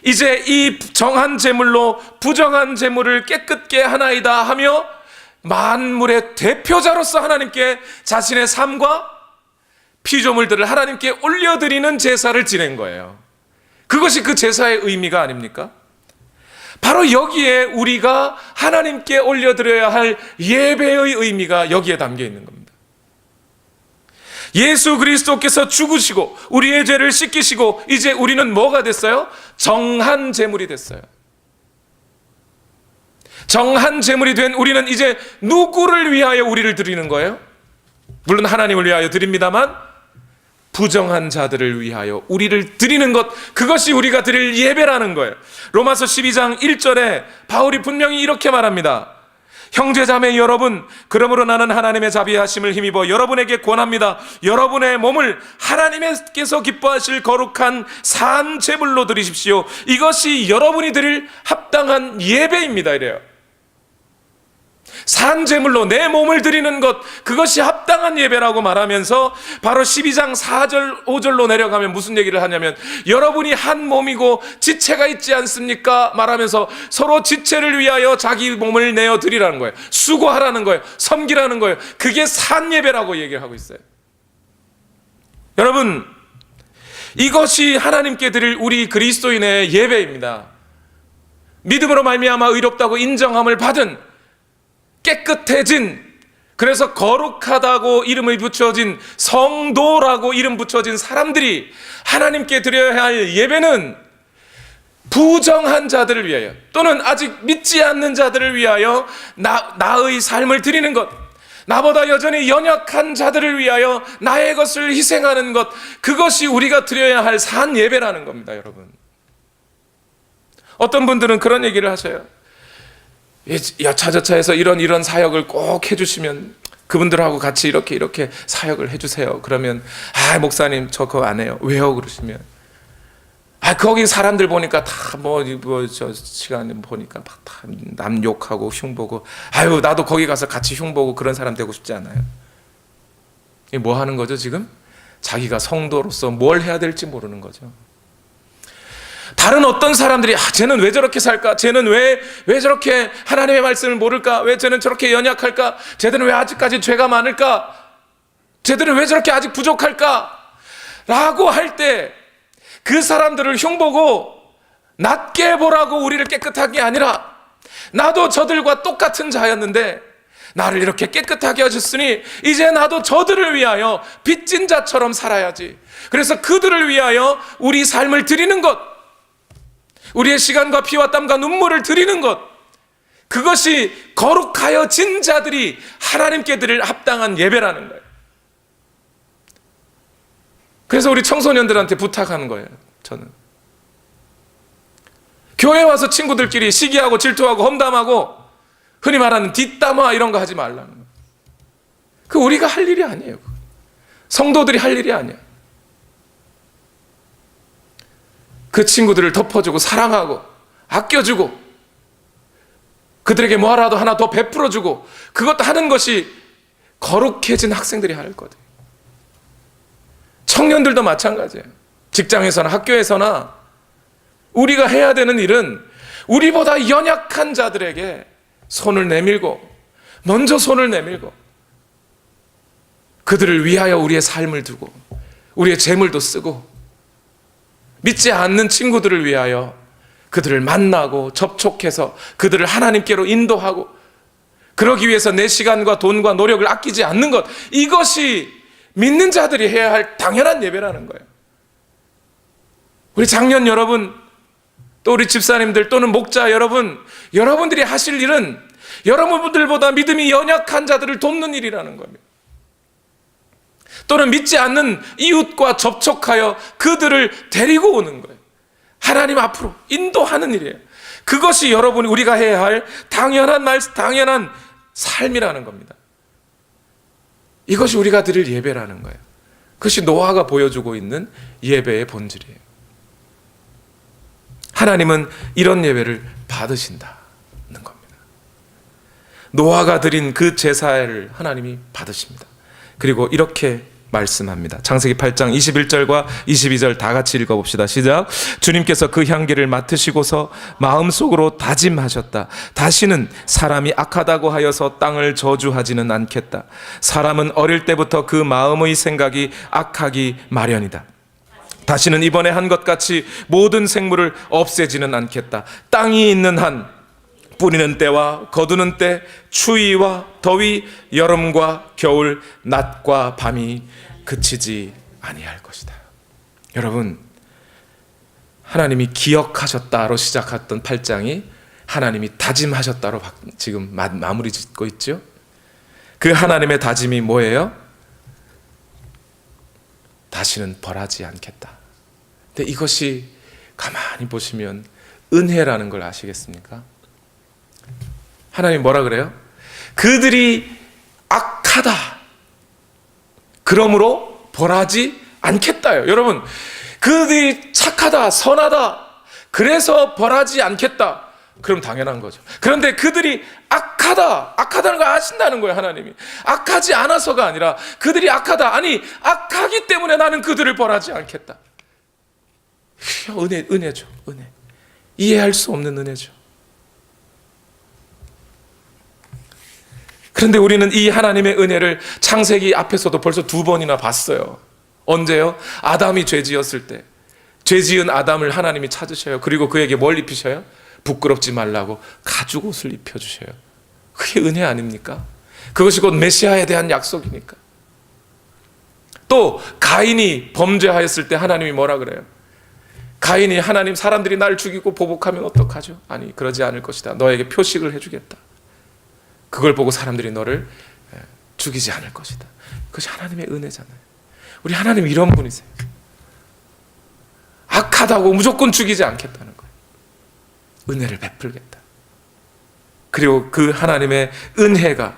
이제 이 정한 제물로 부정한 제물을 깨끗게 하나이다 하며 만물의 대표자로서 하나님께 자신의 삶과 피조물들을 하나님께 올려드리는 제사를 지낸 거예요. 그것이 그 제사의 의미가 아닙니까? 바로 여기에 우리가 하나님께 올려드려야 할 예배의 의미가 여기에 담겨 있는 겁니다. 예수 그리스도께서 죽으시고 우리의 죄를 씻기시고 이제 우리는 뭐가 됐어요? 정한 제물이 됐어요. 정한 제물이 된 우리는 이제 누구를 위하여 우리를 드리는 거예요? 물론 하나님을 위하여 드립니다만 부정한 자들을 위하여 우리를 드리는 것, 그것이 우리가 드릴 예배라는 거예요. 로마서 12장 1절에 바울이 분명히 이렇게 말합니다. 형제자매 여러분, 그러므로 나는 하나님의 자비하심을 힘입어 여러분에게 권합니다. 여러분의 몸을 하나님께서 기뻐하실 거룩한 산 제물로 드리십시오. 이것이 여러분이 드릴 합당한 예배입니다. 이래요. 산 제물로 내 몸을 드리는 것, 그것이 합당한 예배라고 말하면서 바로 12장 4절 5절로 내려가면 무슨 얘기를 하냐면, 여러분이 한 몸이고 지체가 있지 않습니까? 말하면서 서로 지체를 위하여 자기 몸을 내어 드리라는 거예요. 수고하라는 거예요. 섬기라는 거예요. 그게 산 예배라고 얘기를 하고 있어요. 여러분, 이것이 하나님께 드릴 우리 그리스도인의 예배입니다. 믿음으로 말미암아 의롭다고 인정함을 받은, 깨끗해진, 그래서 거룩하다고 이름을 붙여진, 성도라고 이름 붙여진 사람들이 하나님께 드려야 할 예배는 부정한 자들을 위하여 또는 아직 믿지 않는 자들을 위하여 나의 삶을 드리는 것, 나보다 여전히 연약한 자들을 위하여 나의 것을 희생하는 것, 그것이 우리가 드려야 할 산 예배라는 겁니다. 여러분, 어떤 분들은 그런 얘기를 하셔요. 여차저차해서 이런 사역을 꼭 해주시면 그분들하고 같이 이렇게 사역을 해주세요. 그러면 목사님 저 그거 안 해요. 왜요? 그러시면 거기 사람들 보니까 다 저 시간에 보니까 막 다 남 욕하고 흉보고, 나도 거기 가서 같이 흉보고 그런 사람 되고 싶지 않아요. 이게 뭐 하는 거죠 지금? 자기가 성도로서 뭘 해야 될지 모르는 거죠. 다른 어떤 사람들이 쟤는 왜 저렇게 살까? 쟤는 왜 저렇게 하나님의 말씀을 모를까? 왜 쟤는 저렇게 연약할까? 쟤들은 왜 아직까지 죄가 많을까? 쟤들은 왜 저렇게 아직 부족할까? 라고 할 때 그 사람들을 흉보고 낮게 보라고 우리를 깨끗한 게 아니라, 나도 저들과 똑같은 자였는데 나를 이렇게 깨끗하게 하셨으니 이제 나도 저들을 위하여 빚진 자처럼 살아야지. 그래서 그들을 위하여 우리 삶을 드리는 것, 우리의 시간과 피와 땀과 눈물을 드리는 것, 그것이 거룩하여 진 자들이 하나님께 드릴 합당한 예배라는 거예요. 그래서 우리 청소년들한테 부탁하는 거예요. 저는 교회 와서 친구들끼리 시기하고 질투하고 험담하고 흔히 말하는 뒷담화 이런 거 하지 말라는 거예요. 그 우리가 할 일이 아니에요. 성도들이 할 일이 아니야. 그 친구들을 덮어주고 사랑하고 아껴주고 그들에게 뭐라도 하나 더 베풀어주고, 그것도 하는 것이 거룩해진 학생들이 할 거예요. 청년들도 마찬가지예요. 직장에서나 학교에서나 우리가 해야 되는 일은 우리보다 연약한 자들에게 손을 내밀고, 먼저 손을 내밀고 그들을 위하여 우리의 삶을 두고 우리의 재물도 쓰고, 믿지 않는 친구들을 위하여 그들을 만나고 접촉해서 그들을 하나님께로 인도하고, 그러기 위해서 내 시간과 돈과 노력을 아끼지 않는 것, 이것이 믿는 자들이 해야 할 당연한 예배라는 거예요. 우리 장년 여러분, 또 우리 집사님들 또는 목자 여러분, 여러분들이 하실 일은 여러분들보다 믿음이 연약한 자들을 돕는 일이라는 겁니다. 또는 믿지 않는 이웃과 접촉하여 그들을 데리고 오는 거예요. 하나님 앞으로 인도하는 일이에요. 그것이 우리가 해야 할 당연한 삶이라는 겁니다. 이것이 우리가 드릴 예배라는 거예요. 그것이 노아가 보여주고 있는 예배의 본질이에요. 하나님은 이런 예배를 받으신다는 겁니다. 노아가 드린 그 제사를 하나님이 받으십니다. 그리고 이렇게 말씀합니다. 창세기 8장 21절과 22절 다 같이 읽어봅시다. 시작. 주님께서 그 향기를 맡으시고서 마음속으로 다짐하셨다. 다시는 사람이 악하다고 하여서 땅을 저주하지는 않겠다. 사람은 어릴 때부터 그 마음의 생각이 악하기 마련이다. 다시는 이번에 한 것 같이 모든 생물을 없애지는 않겠다. 땅이 있는 한 뿌리는 때와 거두는 때, 추위와 더위, 여름과 겨울, 낮과 밤이 그치지 아니할 것이다. 여러분, 하나님이 기억하셨다로 시작했던 8장이 하나님이 다짐하셨다로 지금 마무리 짓고 있죠. 그 하나님의 다짐이 뭐예요? 다시는 벌하지 않겠다. 근데 이것이 가만히 보시면 은혜라는 걸 아시겠습니까? 하나님 뭐라 그래요? 그들이 악하다, 그러므로 벌하지 않겠다요. 여러분, 그들이 착하다, 선하다, 그래서 벌하지 않겠다. 그럼 당연한 거죠. 그런데 그들이 악하다는 걸 아신다는 거예요. 하나님이 악하지 않아서가 아니라 그들이 악하다, 아니 악하기 때문에 나는 그들을 벌하지 않겠다. 은혜죠. 은혜. 이해할 수 없는 은혜죠. 그런데 우리는 이 하나님의 은혜를 창세기 앞에서도 벌써 2번이나 봤어요. 언제요? 아담이 죄지었을 때, 죄지은 아담을 하나님이 찾으셔요. 그리고 그에게 뭘 입히셔요? 부끄럽지 말라고 가죽옷을 입혀주셔요. 그게 은혜 아닙니까? 그것이 곧 메시아에 대한 약속이니까. 또 가인이 범죄하였을 때 하나님이 뭐라 그래요? 가인이 하나님, 사람들이 날 죽이고 보복하면 어떡하죠? 아니, 그러지 않을 것이다. 너에게 표식을 해주겠다. 그걸 보고 사람들이 너를 죽이지 않을 것이다. 그것이 하나님의 은혜잖아요. 우리 하나님 이런 분이세요. 악하다고 무조건 죽이지 않겠다는 거예요. 은혜를 베풀겠다. 그리고 그 하나님의 은혜가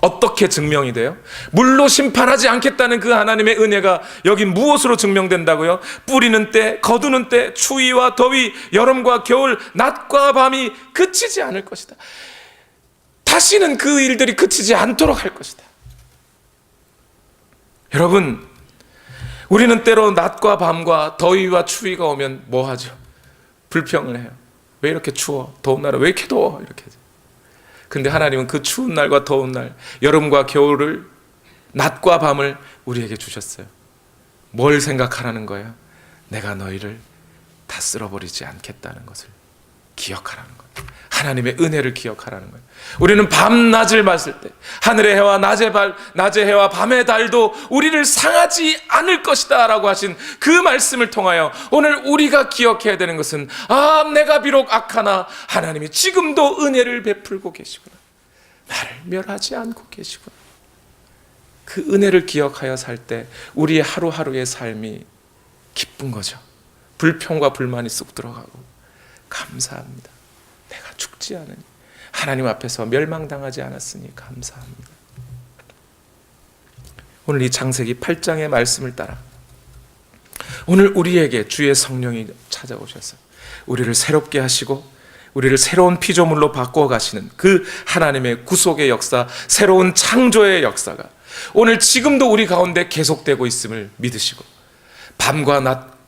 어떻게 증명이 돼요? 물로 심판하지 않겠다는 그 하나님의 은혜가 여기 무엇으로 증명된다고요? 뿌리는 때, 거두는 때, 추위와 더위, 여름과 겨울, 낮과 밤이 그치지 않을 것이다. 다시는 그 일들이 그치지 않도록 할 것이다. 여러분, 우리는 때로 낮과 밤과 더위와 추위가 오면 뭐 하죠? 불평을 해요. 왜 이렇게 추워? 더운 날은 왜 이렇게 더워? 이렇게. 근데 하나님은 그 추운 날과 더운 날, 여름과 겨울을, 낮과 밤을 우리에게 주셨어요. 뭘 생각하라는 거예요? 내가 너희를 다 쓸어버리지 않겠다는 것을 기억하라는 거예요. 하나님의 은혜를 기억하라는 거예요. 우리는 밤낮을 봤을 때 하늘의 해와 낮의 해와 밤의 달도 우리를 상하지 않을 것이다 라고 하신 그 말씀을 통하여 오늘 우리가 기억해야 되는 것은, 내가 비록 악하나 하나님이 지금도 은혜를 베풀고 계시구나, 나를 멸하지 않고 계시구나. 그 은혜를 기억하여 살 때 우리의 하루하루의 삶이 기쁜 거죠. 불평과 불만이 쑥 들어가고, 감사합니다, 내가 죽지 않으니, 하나님 앞에서 멸망당하지 않았으니 감사합니다. 오늘 이 창세기 8장의 말씀을 따라 오늘 우리에게 주의 성령이 찾아오셔서 우리를 새롭게 하시고 우리를 새로운 피조물로 바꾸어 가시는 그 하나님의 구속의 역사, 새로운 창조의 역사가 오늘 지금도 우리 가운데 계속되고 있음을 믿으시고, 밤과 낮,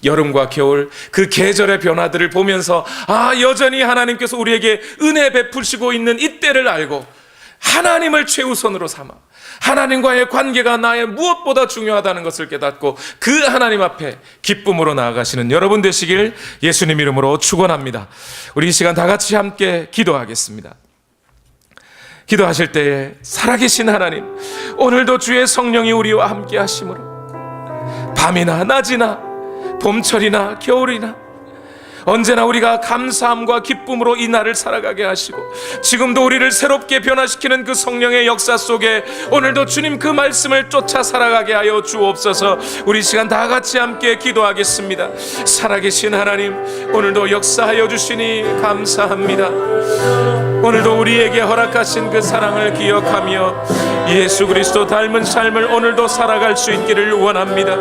여름과 겨울, 그 계절의 변화들을 보면서 여전히 하나님께서 우리에게 은혜 베푸시고 있는 이때를 알고 하나님을 최우선으로 삼아 하나님과의 관계가 나의 무엇보다 중요하다는 것을 깨닫고 그 하나님 앞에 기쁨으로 나아가시는 여러분 되시길 예수님 이름으로 축원합니다. 우리 이 시간 다 같이 함께 기도하겠습니다. 기도하실 때에 살아계신 하나님, 오늘도 주의 성령이 우리와 함께 하심으로 밤이나 낮이나 봄철이나 겨울이나 언제나 우리가 감사함과 기쁨으로 이 날을 살아가게 하시고, 지금도 우리를 새롭게 변화시키는 그 성령의 역사 속에 오늘도 주님 그 말씀을 쫓아 살아가게 하여 주옵소서. 우리 시간 다 같이 함께 기도하겠습니다. 살아계신 하나님, 오늘도 역사하여 주시니 감사합니다. 오늘도 우리에게 허락하신 그 사랑을 기억하며 예수 그리스도 닮은 삶을 오늘도 살아갈 수 있기를 원합니다.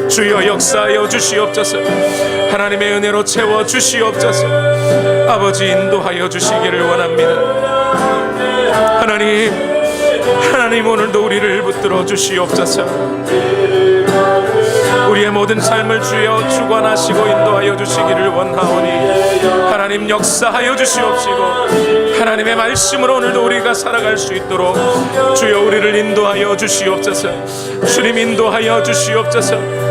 주여 역사하여 주시옵소서. 하나님의 은혜로 채워 주시옵소서. 아버지 인도하여 주시기를 원합니다. 하나님 오늘도 우리를 붙들어 주시옵소서. 우리의 모든 삶을 주여 주관하시고 인도하여 주시기를 원하오니 하나님 역사하여 주시옵시고 하나님의 말씀으로 오늘도 우리가 살아갈 수 있도록 주여 우리를 인도하여 주시옵소서. 주님 인도하여 주시옵소서.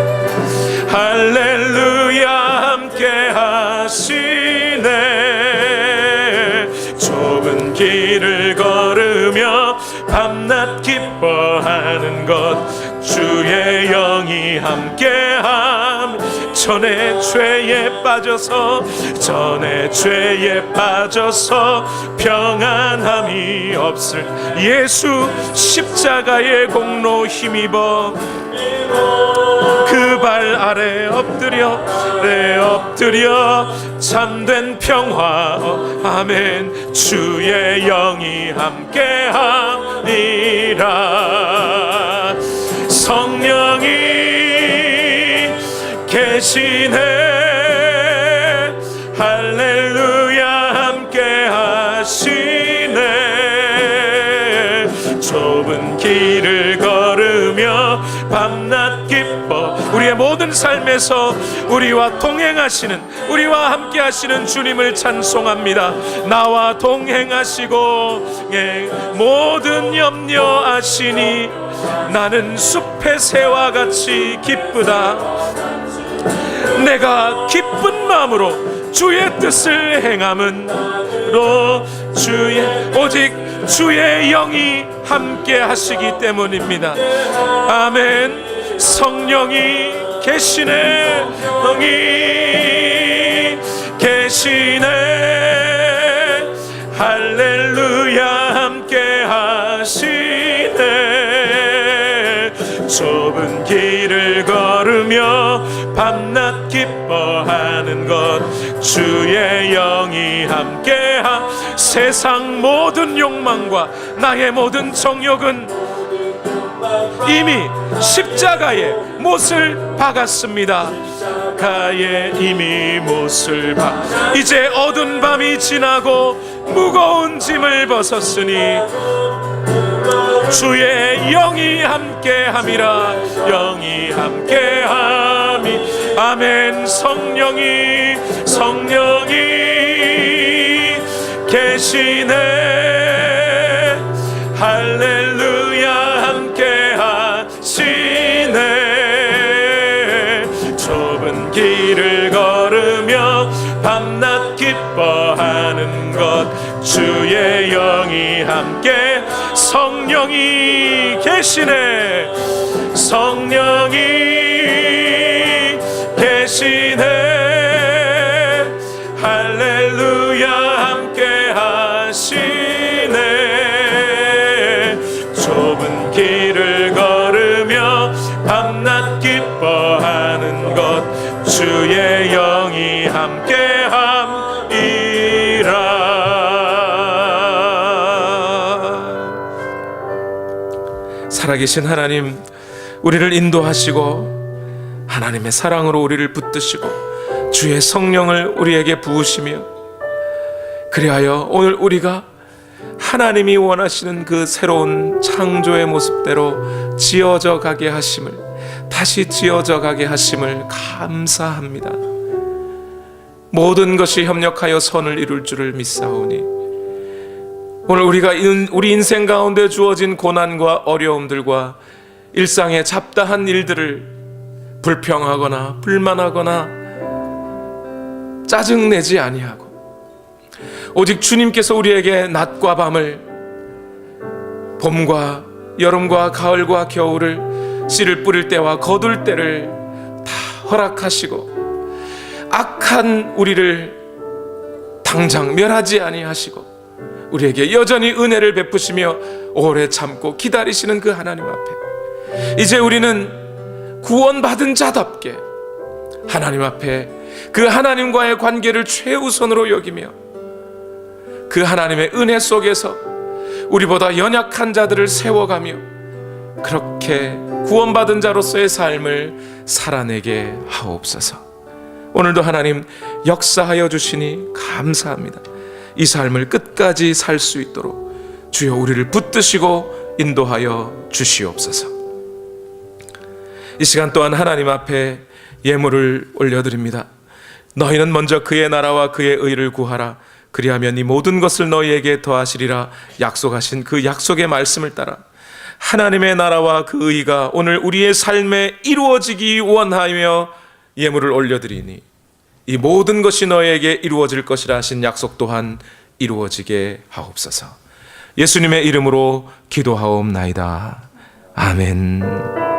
할렐루야 함께 하시네. 좁은 길을 걸으며 밤낮 기뻐 하는 것 주의 영이 함께함. 전에 죄에 빠져서 평안함이 없을 예수 십자가의 공로 힘입어 그 발 아래 엎드려 참된 평화 아멘. 주의 영이 함께함이라. 성령이 계시네. 할렐루야 함께하시네. 좁은 길을 걸으며 밤낮 기뻐 우리의 모든 삶에서 우리와 동행하시는, 우리와 함께하시는 주님을 찬송합니다. 나와 동행하시고 모든 염려 아시니 나는 숲의 새와 같이 기쁘다. 내가 기쁜 마음으로 주의 뜻을 행함은로 오직 주의 영이 함께 하시기 때문입니다. 아멘. 성령이 계시네. 영이 계시네. 할렐루야 함께 하시네. 좁은 길을 걸으며 밤낮 기뻐하는 것 주의 영이 함께하. 세상 모든 욕망과 나의 모든 정욕은 이미 십자가에 못을 박았습니다. 십자가에 이미 못을 이제 어두운 밤이 지나고 무거운 짐을 벗었으니 주의 영이 함께함이라. 영이 함께함이 아멘. 성령이 계시네. 할렐루야 함께하시네. 좁은 길을 걸으며 밤낮 기뻐하는 것 주의 영이 함께. 성령이 계시네. 성령이 계시네. 할렐루야 함께 하시네. 좁은 길을 걸으며 밤낮 기뻐하는 것 주의 영이 함께 함이라. 살아계신 하나님, 우리를 인도하시고 하나님의 사랑으로 우리를 붙드시고 주의 성령을 우리에게 부으시며 그리하여 오늘 우리가 하나님이 원하시는 그 새로운 창조의 모습대로 지어져 가게 하심을, 다시 지어져 가게 하심을 감사합니다. 모든 것이 협력하여 선을 이룰 줄을 믿사오니 오늘 우리가 우리 인생 가운데 주어진 고난과 어려움들과 일상의 잡다한 일들을 불평하거나 불만하거나 짜증내지 아니하고 오직 주님께서 우리에게 낮과 밤을, 봄과 여름과 가을과 겨울을, 씨를 뿌릴 때와 거둘 때를 다 허락하시고 악한 우리를 당장 멸하지 아니하시고 우리에게 여전히 은혜를 베푸시며 오래 참고 기다리시는 그 하나님 앞에 이제 우리는 구원받은 자답게 하나님 앞에 그 하나님과의 관계를 최우선으로 여기며 그 하나님의 은혜 속에서 우리보다 연약한 자들을 세워가며 그렇게 구원받은 자로서의 삶을 살아내게 하옵소서. 오늘도 하나님 역사하여 주시니 감사합니다. 이 삶을 끝까지 살 수 있도록 주여 우리를 붙드시고 인도하여 주시옵소서. 이 시간 또한 하나님 앞에 예물을 올려드립니다. 너희는 먼저 그의 나라와 그의 의를 구하라. 그리하면 이 모든 것을 너희에게 더하시리라 약속하신 그 약속의 말씀을 따라 하나님의 나라와 그 의가 오늘 우리의 삶에 이루어지기 원하며 예물을 올려드리니 이 모든 것이 너희에게 이루어질 것이라 하신 약속 또한 이루어지게 하옵소서. 예수님의 이름으로 기도하옵나이다. 아멘.